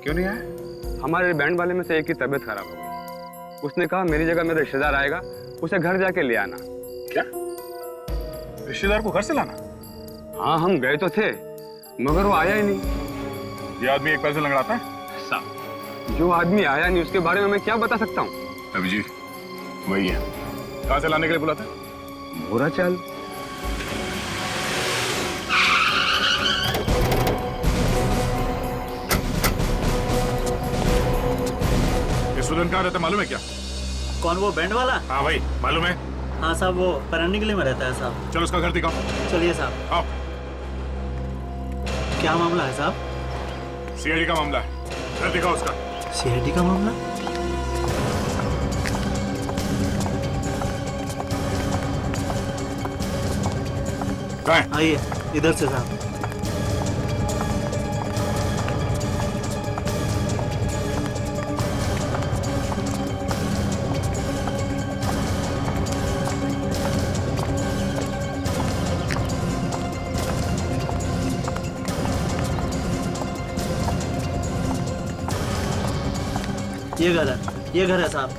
क्यों नहीं आया?
हमारे बैंड वाले में से एक की तबीयत खराब हो गई। उसने कहा मेरी जगह मेरा रिश्तेदार आएगा, उसे घर जाके ले आना।
क्या रिश्तेदार को घर से लाना?
हाँ हम गए तो थे मगर वो आया ही नहीं।
ये आदमी एक पैर से लंगड़ाता है?
साहब जो आदमी आया नहीं उसके बारे में मैं क्या बता सकता हूँ?
अभिजीत वही है। कहाँ से लाने के लिए बोला था?
बुरा चाल।
ये स्टूडेंट कहाँ रहता मालूम है क्या?
कौन वो बैंड वाला?
हाँ भाई मालूम है।
हाँ साहब वो परानी गली में रहता है साहब।
चलो उसका घर दिखाओ।
चलिए साहब।
आओ।
क्या मामला है साहब?
सीआईडी का मामला है, घर दिखाओ उसका।
सीआईडी का मामला? आइए इधर से साहब। ये घर है साहब।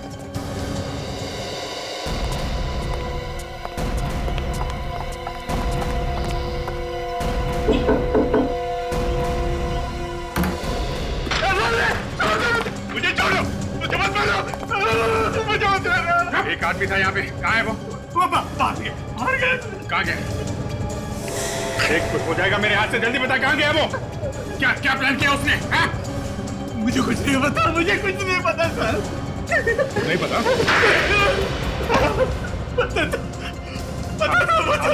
मुझे छोड़ो, मुझे मत मारो, मुझे मत मारो। एक आदमी था यहाँ पे, कहाँ है वो? मार गया। कहाँ गया? एक कुछ हो जाएगा मेरे हाथ से, जल्दी बता कहाँ गया वो? क्या क्या प्लान किया उसने? हाँ? मुझे कुछ नहीं पता, मुझे कुछ नहीं पता सर। नहीं पता?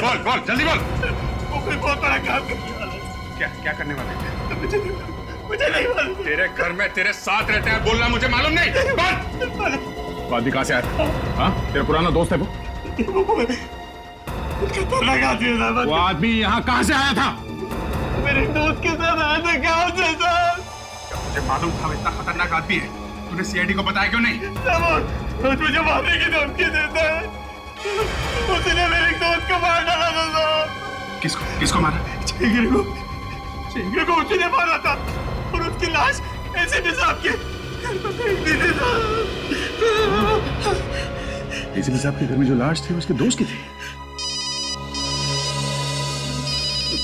बोल बोल जल्दी बोल। वो कोई बहुत बड़ा काम कर। क्या क्या करने वाले थे? मुझे नहीं मालूम। तेरे घर में तेरे साथ रहते हैं, बोलना मुझे मालूम नहीं। बोल। वो आदमी कहाँ से आया? हाँ, तेरा पुराना दोस्त है वो? खतरनाक आदमी था। वो आदमी यहाँ कहाँ से आया था? मेरे दोस्त के साथ आया था गाँव से सर। मुझे मालूम था इतना खतरनाक आदमी है, तूने सीआईडी को बताया क्यों नहीं? रोज मुझे मारने की धमकी देता है। उसने मेरे दोस्त को मार डाला था सर। किसको किसको मारा? चेंगरे को उसने मारा था और उसकी लाश एसीपी साहब के घर पर फेंक दी थी सर। एसीपी साहब के घर में जो लाश थी उसके दोस्त की थी।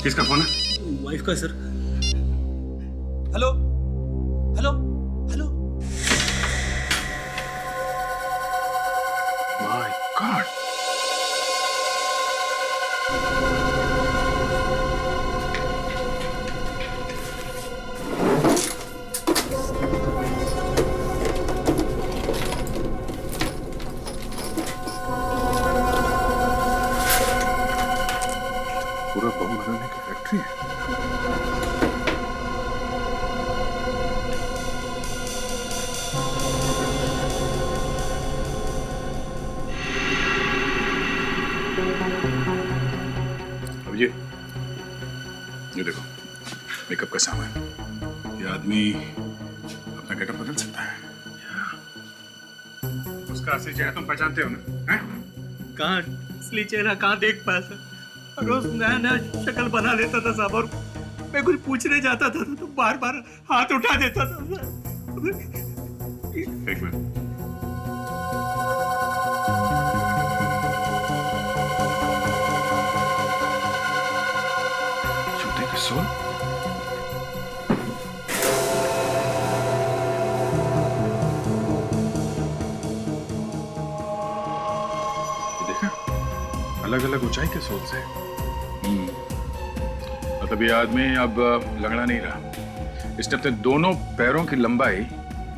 किसका फोन है?
वाइफ का sir. Hello hello hello.
My God. पूरा बम बनाने की फैक्ट्री है। अब ये देखो मेकअप का सामान। ये आदमी अपना गेटअप बदल सकता है। उसका असली चेहरा तुम पहचानते हो ना?
कहाँ असली चेहरा कहाँ देख पाया सर? रोज नया नया शक्ल बना लेता था साहब, और मैं कुछ पूछने जाता था तो बार बार हाथ उठा देता था सर।
एक मिनट। जूते की सोल? देखा, अलग अलग ऊंचाई के सोल से। मतलब ये आदमी अब लंगड़ा नहीं रहा। इसने अपने दोनों पैरों की लंबाई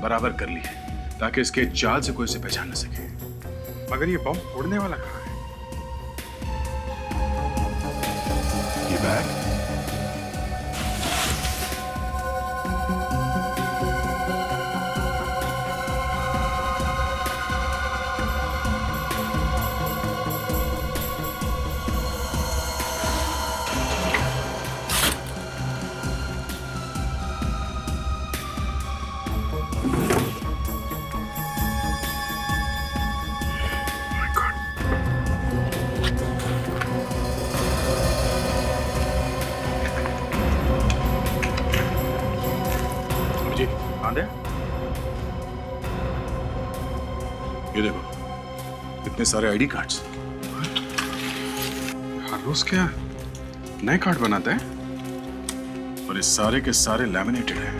बराबर कर ली है ताकि इसके चाल से कोई इसे पहचान न सके। मगर ये बम उड़ने वाला कहाँ है? ये बैग? ये देखो इतने सारे आईडी कार्ड्स। हर रोज क्या नए कार्ड बनाते हैं और ये सारे के सारे लैमिनेटेड हैं।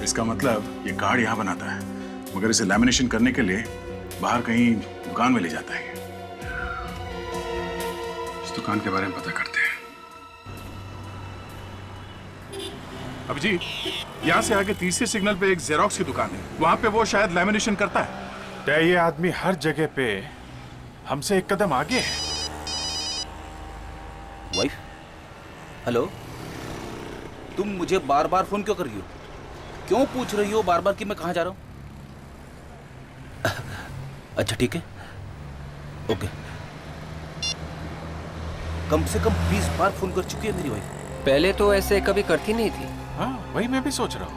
इसका मतलब ये कार्ड यहां बनाता है मगर इसे लैमिनेशन करने के लिए बाहर कहीं दुकान में ले जाता है। इस दुकान के बारे में पता करते हैं।
अब जी यहाँ से आगे तीसरे सिग्नल पे एक जेरोक्स की दुकान है, वहां पे वो शायद लैमिनेशन करता है।
तो ये आदमी हर जगह पे हमसे एक कदम आगे है।
वाइफ, हेलो, तुम मुझे बार बार फोन क्यों कर रही हो? क्यों पूछ रही हो बार बार कि मैं कहाँ जा रहा हूँ? अच्छा ठीक है, ओके। कम से कम 20 बार फोन कर चुकी है मेरी वाइफ।
पहले तो ऐसे कभी करती नहीं थी।
हाँ, वही मैं भी सोच रहा हूँ,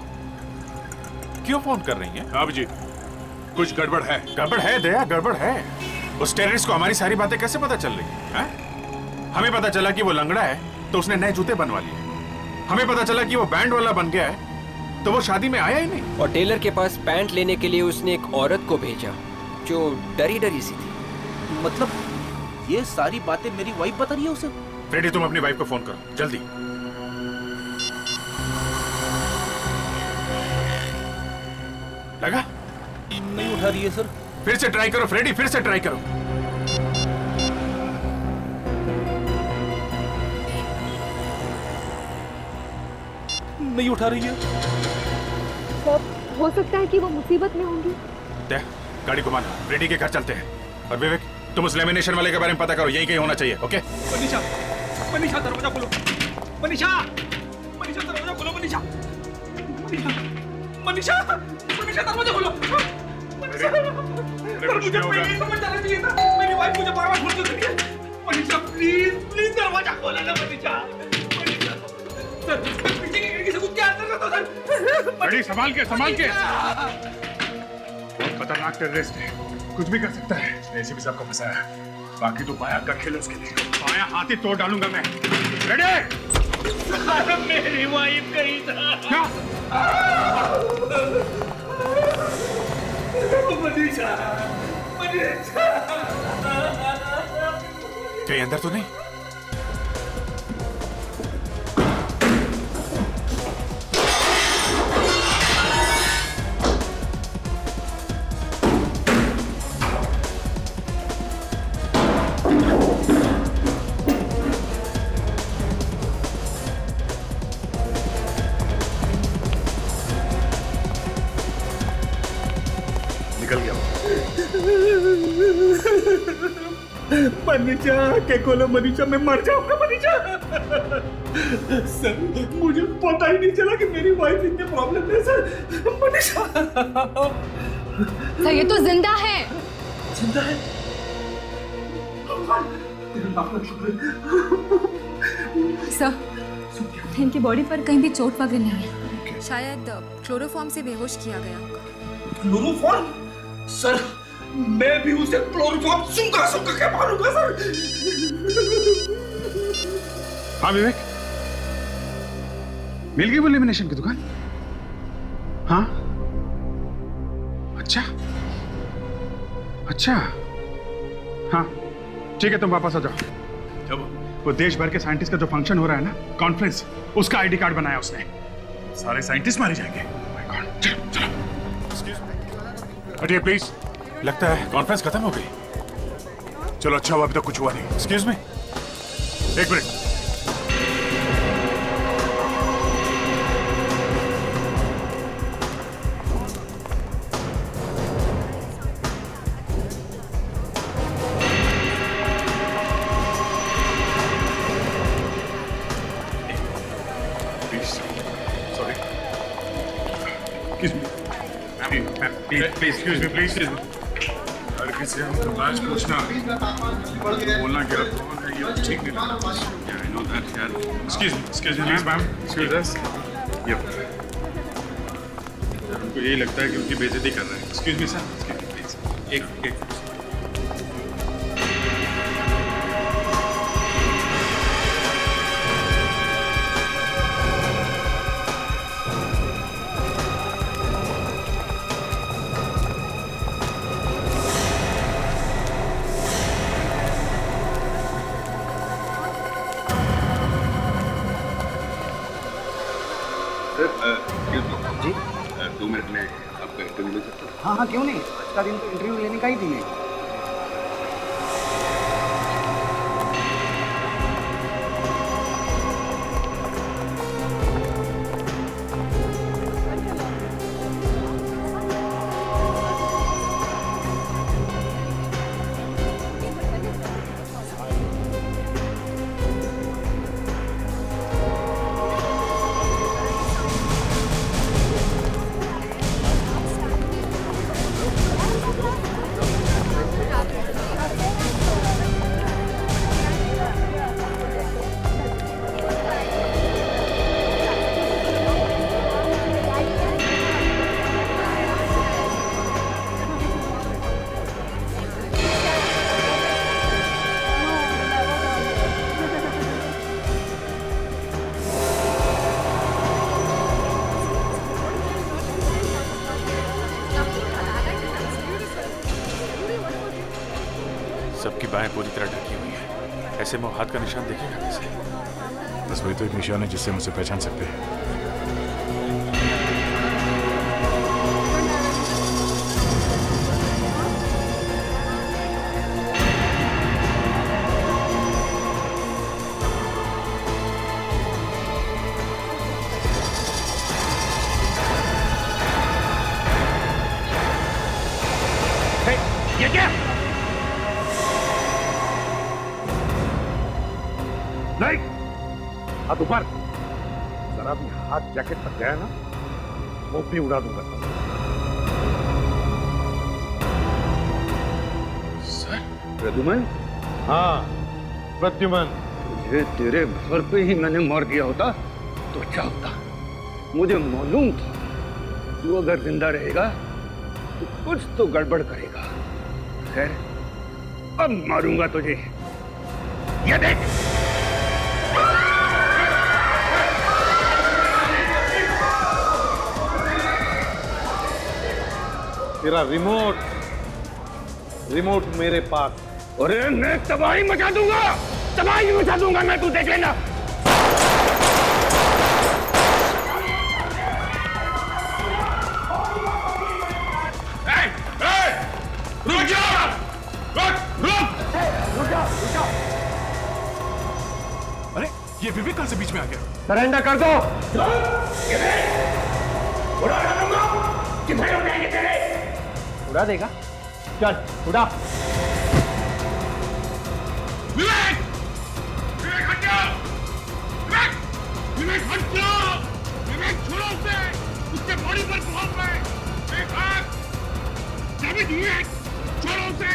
क्यों फोन कर रही है?
अब जी कुछ गड़बड़ है।
गड़बड़ है दया, गड़बड़ है। उस टेररिस्ट को हमारी सारी बातें कैसे पता चल रही है? हमें पता चला कि वो लंगड़ा है तो उसने नए जूते बनवा लिए। हमें पता चला कि वो बैंड वाला बन गया है तो वो शादी में आया ही नहीं।
और टेलर के पास पैंट लेने के लिए उसने एक औरत को भेजा जो डरी डरी सी थी।
मतलब ये सारी बातें मेरी वाइफ बता रही है उसे?
फ्रेडी, तुम अपनी वाइफ को फोन करो जल्दी। लगा?
नहीं उठा रही है सर।
फिर से ट्राई करो फ्रेडी, फिर से ट्राई करो।
नहीं उठा रही है।
सर, हो सकता है कि वो मुसीबत में होंगी।
दे, गाड़ी घुमाना, फ्रेडी के घर चलते हैं। और विवेक, तुम उस लेमिनेशन वाले के बारे में पता करो, यही कहीं होना चाहिए। ओके?
मनीषा, मनीषा दरवाजा खोलो। मनीषा, मनीषा दरवाजा खोलो। मनीषा, मनीषा, मनीषा, मनीषा दरवाजा खोलो। मनीषा, मुझे पहले ही समझ जाना चाहिए था। मेरी वाइफ मुझे बार-बार फोन क्यों करती है? मनीषा, प्लीज, प्लीज दरवाजा खोलो ना मनीषा। मनीषा, सर, पीछे की खिड़की से कूद के अंदर कर दो सर।
फ्रेडी, संभाल के, संभाल के। खतरनाक टेररिस्ट है, कुछ भी कर सकता है। एसीपी साहब को फंसाया, बाकी तो बाया का खेल उसके लिए। बाया हाथ ही तोड़ डालूंगा मैं। रेडी?
मेरी वाइफ गई था। मनीषा, मनीषा।
कहीं अंदर तो नहीं?
निकल गया।
मनीषा के खोलो। मनीषा, मैं मर जाऊंगा मनीषा। सर, मुझे पता ही नहीं चला कि मेरी वाइफ इतने प्रॉब्लम है सर। मनीषा,
सर ये तो जिंदा है।
जिंदा है?
सर, इनकी बॉडी पर कहीं भी चोट वगैरह नहीं है। शायद क्लोरोफॉर्म से बेहोश किया गया होगा।
क्लोरोफॉर्म? सर, मैं भी उसे क्लोरोफॉर्म सूंघा सूंघा के मारूंगा सर।
हाँ विवेक, मिल गई वो लेमिनेशन की दुकान? हाँ, अच्छा अच्छा, हाँ ठीक है, तुम वापस आ जाओ। जब वो देश भर के साइंटिस्ट का जो फंक्शन हो रहा है ना, कॉन्फ्रेंस, उसका आईडी कार्ड बनाया उसने। सारे साइंटिस्ट मारे जाएंगे। माय गॉड, चलो चलो।
हटिए प्लीज। लगता है कॉन्फ्रेंस खत्म हो गई। चलो अच्छा हुआ अभी तक कुछ हुआ नहीं। एक्सक्यूज मी, एक मिनट।
Excuse me, please. हर किसी से लास्ट पूछना, बोलना क्या कौन है ये ठीक नहीं लगता। Yeah, I know that, यार। Excuse me, please, ma'am. Excuse us. Yep. उनको यही लगता है कि उनकी बेइज्जती कर रहे हैं। Excuse me, sir. Excuse me, please. एक
जी 2 मिनट में आपका इंटरव्यू ले सकता हूँ?
हाँ हाँ, क्यों नहीं। आज का दिन तो इंटरव्यू लेने का ही दिन है।
सबकी बाहें पूरी तरह ढकी हुई है, ऐसे में वो हाथ का निशान देखेगा कैसे? बस वही तो एक निशान है जिससे हम उसे पहचान सकते हैं।
ये क्या?
नहीं, हाथ ऊपर। जरा भी हाथ जैकेट तक गया ना, वो भी उड़ा दूंगा।
सर?
प्रद्युमन?
हाँ, प्रद्युमन।
तुझे तेरे घर पे ही मैंने मार दिया होता तो अच्छा होता। मुझे मालूम था तू अगर जिंदा रहेगा तो कुछ तो गड़बड़ करेगा। खैर, अब मारूंगा तुझे। ये देख।
तेरा रिमोट मेरे पास।
अरे मैं तबाही मचा दूंगा, तबाही मचा दूंगा मैं, तू देख लेना।
रुक जाओ! रुक जाओ!
अरे ये विवेक कहां से बीच में आ गया?
सरेंडर कर दो।
उड़ा दूंगा। कितने उड़ाएंगे तेरे?
उड़ा देगा? चल उड़ा।
विवेक! विवेक हट जाओ! विवेक हट जाओ! विवेक छोड़ो उसे! उसके बॉडी पर बॉम्ब है! विवेक! विवेक! छोड़ो उसे!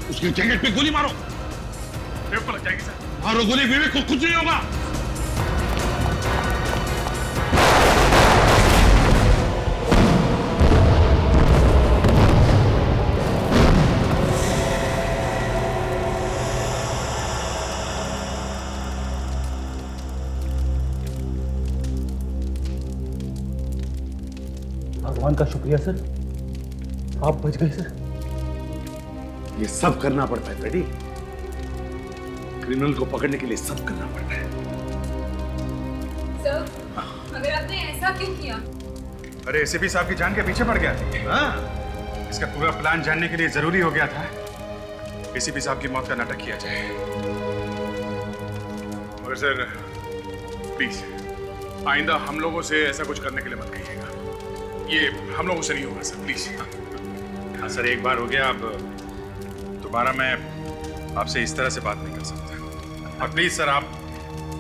उसके जैकेट पे गोली मारो! विवेक को लग जाएगी सर। मारो गोली, विवेक को कुछ नहीं होगा।
भगवान का शुक्रिया सर, आप बच गए सर।
ये सब करना पड़ता है फ्रेडी। क्रिमिनल को पकड़ने के लिए सब करना पड़ता है।
सर, मगर आपने ऐसा क्यों किया?
अरे एसीपी साहब की जान के पीछे पड़ गया। हाँ, इसका पूरा प्लान जानने के लिए जरूरी हो गया था एसीपी साहब की मौत का नाटक किया जाए। मगर सर प्लीज आइंदा हम लोगों से ऐसा कुछ करने के लिए मत कहिएगा। ये हम लोगों से नहीं होगा सर, प्लीज। हाँ सर, एक बार हो गया, अब दोबारा मैं आपसे इस तरह से बात नहीं कर सकता। और प्लीज सर, आप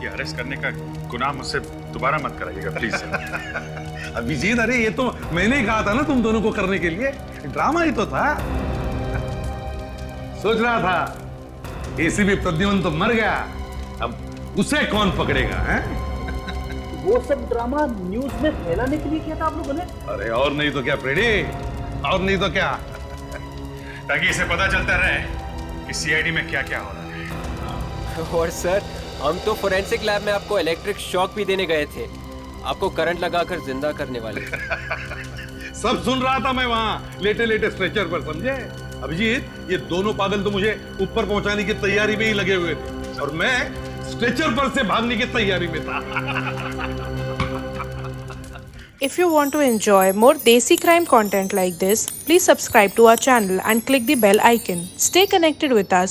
ये अरेस्ट करने का गुनाह मुझसे दोबारा मत कराइएगा, प्लीज सर।
अभिजीत, अरे ये तो मैंने ही कहा था ना तुम दोनों को करने के लिए। ड्रामा ही तो था। सोच रहा था एसीपी प्रद्युमन तो मर गया, अब उसे कौन पकड़ेगा? हैं?
वो सब ड्रामा न्यूज में फैलाने के लिए किया था आप लोगों ने?
अरे और नहीं तो क्या फ्रेडी, और नहीं तो क्या,
ताकि इसे पता चलता रहे कि सीआईडी में क्या क्या हो रहा है।
और सर, हम तो फोरेंसिक लैब में आपको इलेक्ट्रिक शॉक भी देने गए थे, आपको करंट लगाकर जिंदा करने वाले।
सब सुन रहा था मैं वहां लेटे लेटे स्ट्रेचर पर, समझे? अभिजीत, ये दोनों पागल तो मुझे ऊपर पहुंचाने की तैयारी में ही लगे हुए थे और मैं स्ट्रेचर पर से भागने की तैयारी में था।
If you want to enjoy more Desi crime content like this, please subscribe to our channel and click the bell icon. Stay connected with us.